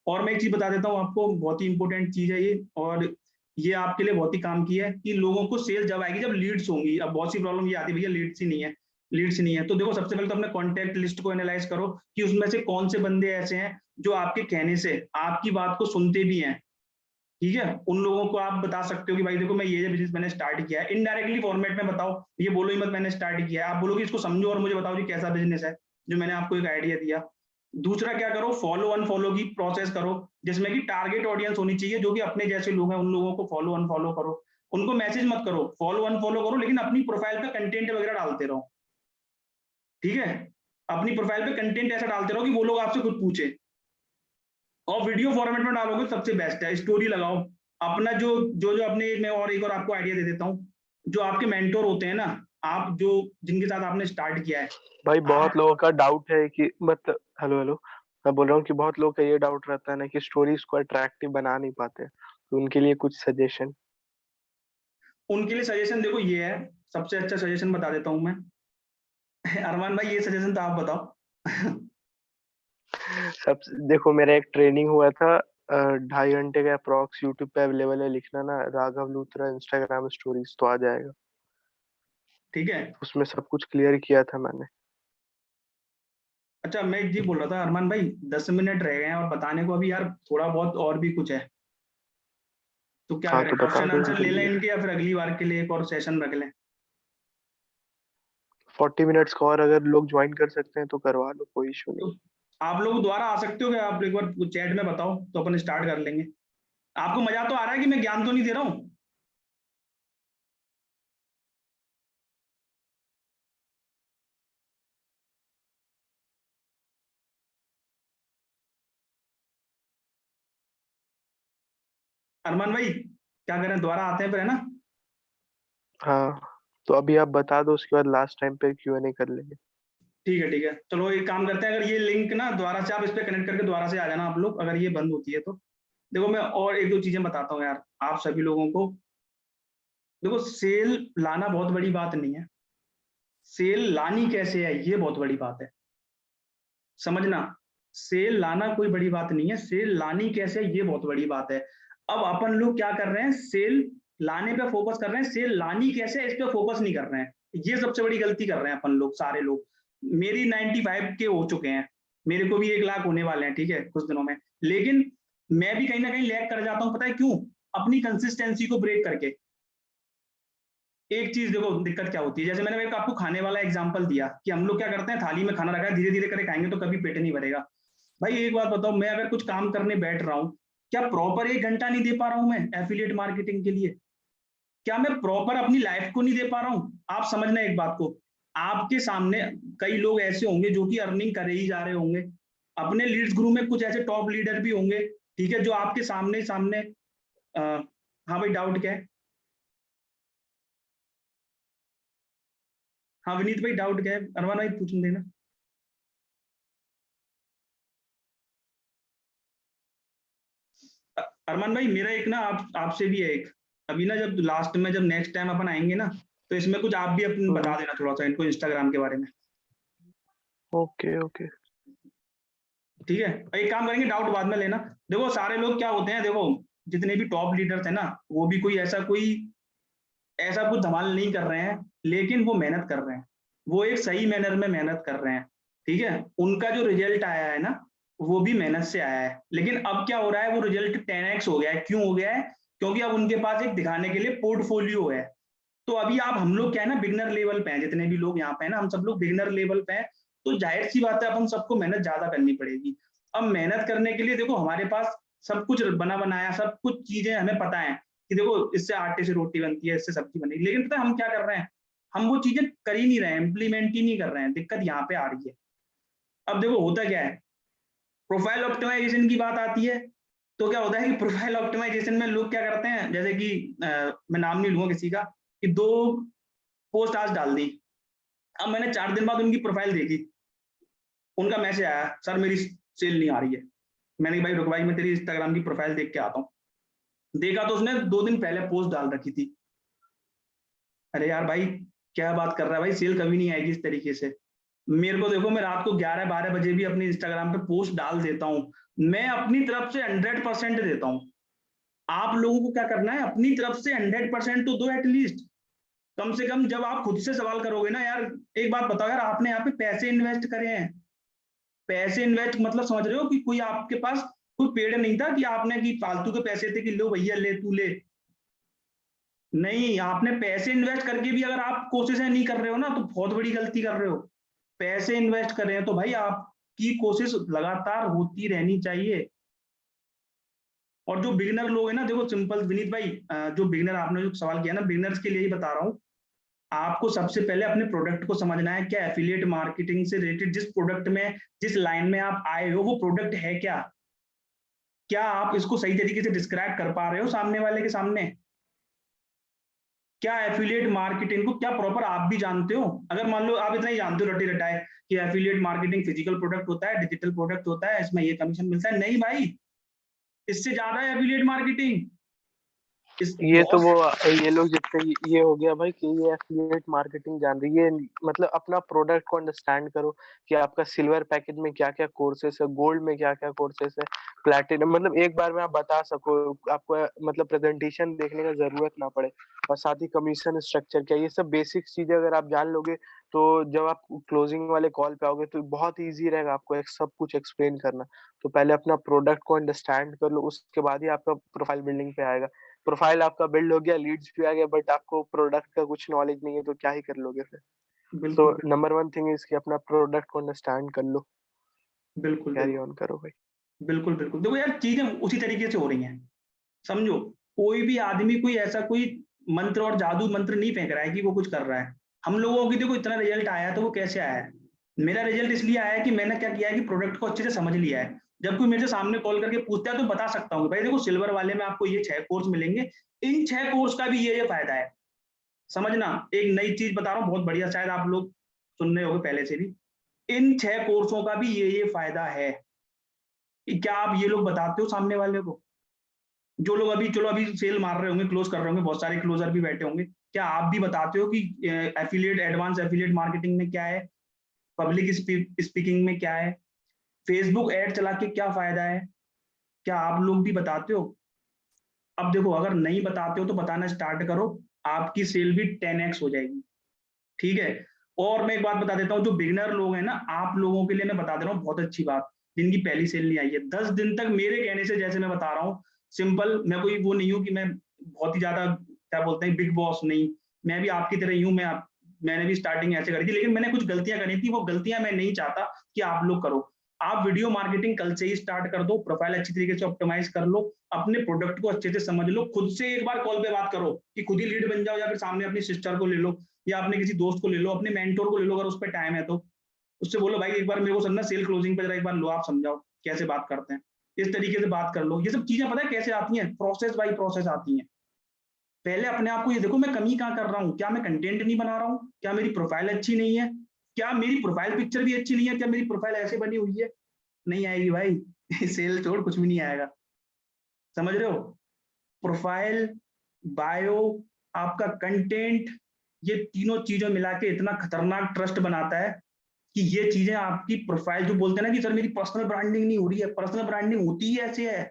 और मैं एक चीज बता देता हूँ आपको, बहुत ही इंपॉर्टेंट चीज है ये, और ये आपके लिए बहुत ही काम की है, कि लोगों को सेल जब आएगी, जब लीड्स होंगी। अब बहुत सी प्रॉब्लम ये आती है, भैया लीड्स ही नहीं है, लीड्स नहीं है, तो देखो सबसे पहले तो अपने कॉन्टैक्ट लिस्ट को एनालाइज करो कि उसमें से कौन से बंदे ऐसे हैं जो आपके कहने से आपकी बात को सुनते भी हैं, ठीक है। उन लोगों को आप बता सकते हो कि भाई देखो मैं ये बिजनेस मैंने स्टार्ट किया है, इनडायरेक्टली फॉर्मेट में बताओ, ये बोलो ही मत मैंने स्टार्ट किया है, आप बोलो कि इसको समझो और मुझे बताओ कि कैसा बिजनेस है, जो मैंने आपको एक आइडिया दिया। दूसरा क्या करो, फॉलो अनफॉलो की प्रोसेस करो, जिसमें कि टारगेट ऑडियंस होनी चाहिए, जो कि अपने जैसे लोग हैं, उन लोगों को फॉलो अनफॉलो करो। उनको मैसेज मत करो, फॉलो अनफॉलो करो, लेकिन अपनी प्रोफाइल पे कंटेंट वगैरह डालते रहो। ठीक है, अपनी प्रोफाइल पे कंटेंट ऐसा डालते रहो कि वो लोग आपसे खुद पूछे, और वीडियो फॉर्मेट में डालोगे सबसे बेस्ट है। स्टोरी लगाओ अपना, जो जो जो अपने, मैं और एक और आपको आइडिया दे देता हूँ, जो आपके मेंटोर होते हैं ना, आप जो जिनके साथ आपने स्टार्ट किया है, भाई बहुत आप लोगों का डाउट है कि मतलब, हेलो हेलो, मैं बोल रहा हूँ कि बहुत लोगों का ये डाउट रहता है ना कि स्टोरीज को अट्रैक्टिव बना नहीं पाते, तो उनके लिए कुछ सजेशन। उनके लिए सजेशन देखो ये है, सबसे अच्छा सजेशन बता देता हूँ मैं। अरमान भाई, ये सजेशन तो आप बताओ। सब देखो, मेरा एक ट्रेनिंग हुआ था 2.5 घंटे का अप्रॉक्स, यूट्यूब पे अवेलेबल है, लिखना ना राघव लूथरा इंस्टाग्राम स्टोरीज तो आ जाएगा। ठीक है, उसमें सब कुछ क्लियर किया था मैंने। अच्छा मैं ये बोल रहा था अरमान भाई, 10 मिनट रह गए हैं और बताने को अभी यार थोड़ा बहुत और भी कुछ है, तो क्या हाँ करें, तो बता क्वेश्चन दो आंसर ले लें जल्दी। इनके, या फिर अगली बार के लिए एक और सेशन रख लें? 40 मिनट्स का और अगर लोग ज्वाइन कर सकते हैं तो करवा लो, कोई इशू नहीं। तो आप लोग दोबारा आ सकते हो क्या? आप एक बार चैट में बताओ तो अपन स्टार्ट कर लेंगे। आपको मजा तो आ रहा है कि मैं ज्ञान तो नहीं दे रहा हूँ? अरमान भाई, क्या करें, दोबारा आते हैं फिर, है ना? हाँ, तो अभी आप बता दो, उसके बाद लास्ट टाइम पे Q&A कर लेंगे। ठीक है, ठीक है, चलो एक काम करते हैं, अगर ये लिंक ना दोबारा से आप इस पे कनेक्ट करके दोबारा से आ जाना आप लोग, अगर ये बंद होती है तो। देखो मैं और एक दो चीजें बताता हूँ यार आप सभी लोगों को। देखो सेल लाना बहुत बड़ी बात नहीं है, सेल लानी कैसे है ये बहुत बड़ी बात है, समझना। सेल लाना कोई बड़ी बात नहीं है, सेल लानी कैसे है ये बहुत बड़ी बात है। अब अपन लोग क्या कर रहे हैं, सेल लाने पे फोकस कर रहे हैं, सेल लानी कैसे है इस पे फोकस नहीं कर रहे हैं। ये सबसे बड़ी गलती कर रहे हैं अपन लोग, सारे लोग। मेरी 95 के हो चुके हैं, मेरे को भी 1 लाख होने वाले हैं, ठीक है, कुछ दिनों में। लेकिन मैं भी कहीं ना कहीं लैग कर जाता हूँ, पता है क्यों? अपनी कंसिस्टेंसी को ब्रेक करके। एक चीज देखो दिक्कत क्या होती है, जैसे मैंने एक आपको खाने वाला एग्जांपल दिया कि हम लोग क्या करते हैं, थाली में खाना रखा है, धीरे धीरे करके खाएंगे तो कभी पेट नहीं भरेगा। भाई एक बात बताओ, मैं अगर कुछ काम करने बैठ रहा हूँ, क्या प्रॉपर 1 घंटा नहीं दे पा रहा हूँ मैं एफिलिएट मार्केटिंग के लिए? क्या मैं प्रॉपर अपनी लाइफ को नहीं दे पा रहा हूँ? आप समझना एक बात को, आपके सामने कई लोग ऐसे होंगे जो कि अर्निंग कर ही जा रहे होंगे, अपने लीड्स ग्रुप में कुछ ऐसे टॉप लीडर भी होंगे, ठीक है, जो आपके सामने सामने हाँ भाई, डाउट क्या है? हाँ विनीत भाई, डाउट क्या है? अरमान भाई पूछने देना। अरमान भाई, मेरा एक ना आपसे भी है एक, अभी ना जब लास्ट में, जब नेक्स्ट टाइम अपन आएंगे ना, तो इसमें कुछ आप भी अपन बता देना थोड़ा सा इनको इंस्टाग्राम के बारे में। Okay okay. ठीक है, एक काम करेंगे, डाउट बाद में लेना। देखो सारे लोग क्या होते हैं, देखो जितने भी टॉप लीडर्स हैं ना, वो भी कोई ऐसा कुछ धमाल नहीं कर रहे हैं, लेकिन वो मेहनत कर रहे हैं, वो एक सही मैनर में मेहनत कर रहे हैं, ठीक है। उनका जो रिजल्ट आया है ना, वो भी मेहनत से आया है, लेकिन अब क्या हो रहा है, वो रिजल्ट 10x हो गया है। क्यों हो गया है? क्योंकि अब उनके पास एक दिखाने के लिए पोर्टफोलियो है। तो अभी आप, हम लोग क्या है ना, बिगनर लेवल पे हैं, जितने भी लोग यहाँ पे हैं ना, हम सब लोग बिगनर लेवल पे हैं। तो जाहिर सी बात है, अपन सबको मेहनत ज्यादा करनी पड़ेगी। अब मेहनत करने के लिए देखो हमारे पास सब कुछ बना बनाया, सब कुछ चीजें हमें पता है कि देखो इससे आटे से रोटी बनती है, इससे सब्जी बनेगी, लेकिन पता है हम क्या कर रहे हैं? हम वो चीजें कर ही नहीं रहे हैं, इम्प्लीमेंट ही नहीं कर रहे हैं, दिक्कत यहाँ पे आ रही है। अब देखो होता क्या है, प्रोफाइल ऑप्टिमाइजेशन की बात आती है, तो क्या होता है कि प्रोफाइल ऑप्टिमाइजेशन में लोग क्या करते हैं, जैसे कि मैं नाम नहीं लूंगा किसी का, कि 2 पोस्ट आज डाल दी। अब मैंने 4 दिन बाद उनकी प्रोफाइल देखी, उनका मैसेज आया, सर मेरी सेल नहीं आ रही है। मैंने कहा भाई रुक भाई, मैं तेरी इंस्टाग्राम की प्रोफाइल देख के आता हूँ। देखा तो उसने 2 दिन पहले पोस्ट डाल रखी थी। अरे यार भाई, क्या बात कर रहा है भाई, सेल कभी नहीं आएगी इस तरीके से। मेरे को देखो, मैं रात को 11-12 बजे भी अपनी इंस्टाग्राम पे पोस्ट डाल देता हूँ, मैं अपनी तरफ से 100% देता हूँ। आप लोगों को क्या करना है, अपनी तरफ से 100% तो दो एटलीस्ट, कम से कम। जब आप खुद से सवाल करोगे ना यार, एक बात बताओ यार, आपने यहाँ पे पैसे इन्वेस्ट करे हैं, पैसे इन्वेस्ट मतलब समझ रहे हो कि कोई आपके पास कोई पेड़ नहीं था कि आपने कि फालतू के पैसे थे कि लो भैया ले तू ले। नहीं, आपने पैसे इन्वेस्ट करके भी अगर आप कोशिशें नहीं कर रहे हो ना, तो बहुत बड़ी गलती कर रहे हो। पैसे इन्वेस्ट कर रहे हैं तो भाई आपकी कोशिश लगातार होती रहनी चाहिए। और जो बिगिनर लोग हैं ना, देखो सिंपल विनीत भाई, जो बिगिनर, आपने जो सवाल किया ना, बिगिनर्स के लिए ही बता रहा हूँ। आपको सबसे पहले अपने प्रोडक्ट को समझना है, क्या एफिलिएट मार्केटिंग से रिलेटेड जिस प्रोडक्ट में, जिस लाइन में आप आए हो, वो प्रोडक्ट है क्या? क्या आप इसको सही तरीके से डिस्क्राइब कर पा रहे हो सामने वाले के सामने? क्या एफिलिएट मार्केटिंग को क्या प्रॉपर आप भी जानते हो? अगर मान लो आप इतना ही जानते हो रटे रटाए कि एफिलिएट मार्केटिंग फिजिकल प्रोडक्ट होता है, डिजिटल प्रोडक्ट होता है, इसमें ये कमीशन मिलता है, नहीं भाई, इससे ज्यादा है एफिलिएट मार्केटिंग। ये तो वो ये लोग जितने ये हो गया भाई कि ये एफिलिएट मार्केटिंग जान रही है, मतलब अपना प्रोडक्ट को अंडरस्टैंड करो कि आपका सिल्वर पैकेज में क्या क्या कोर्सेस है, गोल्ड में क्या क्या कोर्सेस है, प्लैटिनम, मतलब एक बार में आप बता सको, आपको मतलब प्रेजेंटेशन देखने का जरूरत ना पड़े, और साथ ही कमीशन स्ट्रक्चर क्या, ये सब बेसिक चीजें अगर आप जान लोगे तो जब आप क्लोजिंग वाले कॉल पे आओगे तो बहुत ईजी रहेगा आपको सब कुछ एक्सप्लेन करना। तो पहले अपना प्रोडक्ट को अंडरस्टैंड कर लो, उसके बाद ही आपका प्रोफाइल बिल्डिंग पे आएगा। प्रोफाइल आपका बिल्ड हो गया, लीड्स भी आ गया, बट आपको प्रोडक्ट का कुछ नॉलेज नहीं है तो क्या ही कर लोगे फिर। तो बिल्कुल नंबर 1 थिंग इज कि अपना प्रोडक्ट को अंडरस्टैंड कर लो। बिल्कुल कैरी बिल्कुल ऑन करो भाई। बिल्कुल बिल्कुल देखो यार, चीजें उसी तरीके से हो रही हैं, समझो। कोई भी आदमी कोई ऐसा कोई मंत्र और जादू मंत्र नहीं फेंक रहा है कि वो कुछ कर रहा है। हम लोगों की देखो इतना रिजल्ट आया तो वो कैसे आया है? मेरा रिजल्ट इसलिए आया है कि मैंने क्या किया है कि प्रोडक्ट को अच्छे से समझ लिया है। जब कोई मेरे से सामने कॉल करके पूछता है तो बता सकता हूँ भाई देखो सिल्वर वाले में आपको ये 6 कोर्स मिलेंगे, इन 6 कोर्स का भी ये फायदा है। समझना, एक नई चीज बता रहा हूँ बहुत बढ़िया, शायद आप लोग सुन रहे होंगे पहले से भी। इन 6 कोर्सों का भी ये फायदा है। क्या आप ये लोग बताते हो सामने वाले को? जो लोग अभी चलो अभी सेल मार रहे होंगे, क्लोज कर रहे होंगे, बहुत सारे क्लोजर भी बैठे होंगे, क्या आप भी बताते हो कि एफिलिएट एडवांस एफिलिएट मार्केटिंग में क्या है, पब्लिक स्पीकिंग में क्या है, फेसबुक एड चला के क्या फायदा है? क्या आप लोग भी बताते हो? अब देखो अगर नहीं बताते हो तो बताना स्टार्ट करो, आपकी सेल भी 10x हो जाएगी। ठीक है। और मैं एक बात बता देता हूँ, जो बिगिनर लोग हैं ना, आप लोगों के लिए मैं बता दे रहा हूँ बहुत अच्छी बात, जिनकी पहली सेल नहीं आई है, 10 दिन तक मेरे कहने से, जैसे मैं बता रहा हूँ सिंपल, मैं कोई वो नहीं हूँ कि मैं बहुत ही ज्यादा क्या बोलते हैं बिग बॉस नहीं, मैं भी आपकी तरह ही हूँ। मैंने भी स्टार्टिंग ऐसे करी थी, लेकिन मैंने कुछ गलतियां करी थी, वो गलतियां मैं नहीं चाहता कि आप लोग करो। आप वीडियो मार्केटिंग कल से ही स्टार्ट कर दो, प्रोफाइल अच्छी तरीके से ऑप्टिमाइज कर लो, अपने प्रोडक्ट को अच्छे से समझ लो, खुद से एक बार कॉल पे बात करो कि खुद ही लीड बन जाओ, या फिर सामने अपनी सिस्टर को ले लो, या अपने किसी दोस्त को ले लो, अपने मेंटोर को ले लो, अगर उस पर टाइम है तो उससे बोलो भाई एक बार मेरे को समझना, सेल क्लोजिंग पे जरा एक बार लो, आप समझाओ कैसे बात करते हैं, इस तरीके से बात कर लो। ये सब चीजें पता है कैसे आती हैं? प्रोसेस बाय प्रोसेस आती हैं। पहले अपने आप को ये देखो मैं कमी कहाँ कर रहा हूँ, क्या मैं कंटेंट नहीं बना रहा हूँ, क्या मेरी प्रोफाइल अच्छी नहीं है, क्या मेरी प्रोफाइल पिक्चर भी अच्छी नहीं है, क्या मेरी प्रोफाइल ऐसे बनी हुई है? नहीं आएगी भाई सेल छोड़ कुछ भी नहीं आएगा। समझ रहे हो? प्रोफाइल, बायो, आपका कंटेंट, ये तीनों चीजों मिला के इतना खतरनाक ट्रस्ट बनाता है कि ये चीजें आपकी प्रोफाइल, जो बोलते हैं ना कि सर मेरी पर्सनल ब्रांडिंग नहीं हो रही है, पर्सनल ब्रांडिंग होती ही ऐसे है,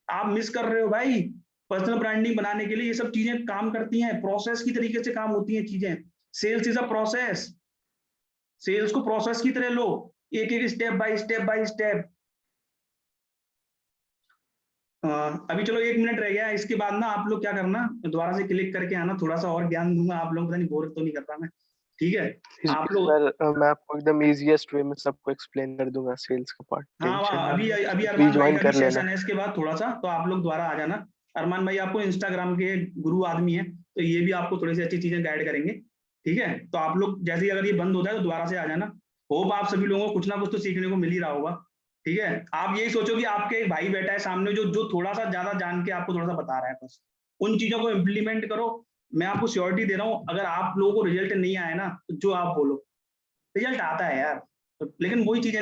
आप मिस कर रहे हो भाई। पर्सनल ब्रांडिंग बनाने के लिए ये सब चीजें काम करती हैं, प्रोसेस की तरीके से काम होती हैं चीजें। Sales is a process, sales को प्रोसेस की तरह लो, एक एक step by step by step. अभी चलो 1 मिनट रह गया, इसके बाद ना आप लोग क्या करना, दोबारा से क्लिक करके आना, थोड़ा सा और ज्ञान दूंगा आप लोग, पता नहीं बोर तो नहीं कर रहा मैं, ठीक है? आप लोग सर मैं आपको एकदम इजीएस्ट वे में सबको एक्सप्लेन कर दूंगा सेल्स का पार्ट, हाँ टेंशन ना अभी लेना, अभी प्री अरमान भाई ज्वाइन का भी कर लेना। सेशन है इसके बाद थोड़ा सा, तो आप लोग दोबारा आ जाना। अरमान भाई आपको इंस्टाग्राम के गुरु आदमी है, तो ये भी आपको थोड़ी सी अच्छी चीजें गाइड करेंगे, ठीक है? तो आप लोग जैसे ही अगर ये बंद होता है तो दोबारा से आ जाना। होप आप सभी लोगों को कुछ ना कुछ तो सीखने को मिल ही रहा होगा, ठीक है? आप यही सोचो कि आपके एक भाई बैठा है सामने जो जो थोड़ा सा ज्यादा जान के आपको थोड़ा सा बता रहा है, बस उन चीजों को इम्प्लीमेंट करो। मैं आपको श्योरिटी दे रहा हूँ, अगर आप लोगों को रिजल्ट नहीं आया ना, तो जो आप बोलो, रिजल्ट आता है यार, लेकिन वही चीजें